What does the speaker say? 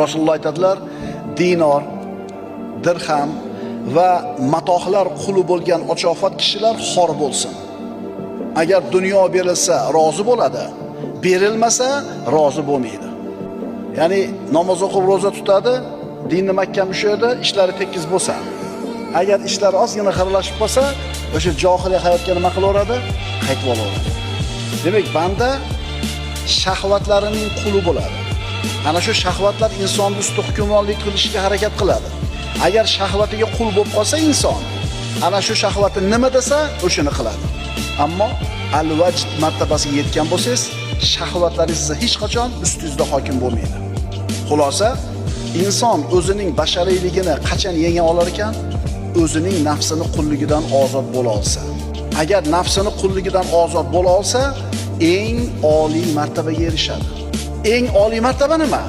Rasululloh aytadilar, dinor, dirham va matohlar quli bo'lgan ochofat kishilar xor bo'lsin. Agar dunyo berilsa rozi bo'ladi, berilmasa rozi bo'lmaydi. Ya'ni namoz o'qib roza tutadi, dinni mahkam ushlaydi, ishlari tekis bo'lsa. Agar ishlar ozgina xiralashib qolsa, o'sha johiliy hayotga nima qilaveradi? Qaytib olaveradi. Demak, banda shahvatlarining quli bo'ladi. Ana shu shahvatlar insonni ustida hukmronlik qilishga harakat qiladi. Agar shahvatiga qul bo'lib qolsa inson, ana shu shahvati nima desa, o'shini qiladi. Ammo al-vajd martabasiga yetgan bo'lsangiz, shahvatlaringiz hech qachon ustingizda hokim bo'lmaydi. Xulosa, inson o'zining bashariyligini qachon yenga olar ekan? O'zining nafsini qulligidan ozod bo'la olsa. Agar nafsini qulligidan ozod bo'la olsa, eng oliy martabaga erishadi. Eng oliy martaba nima?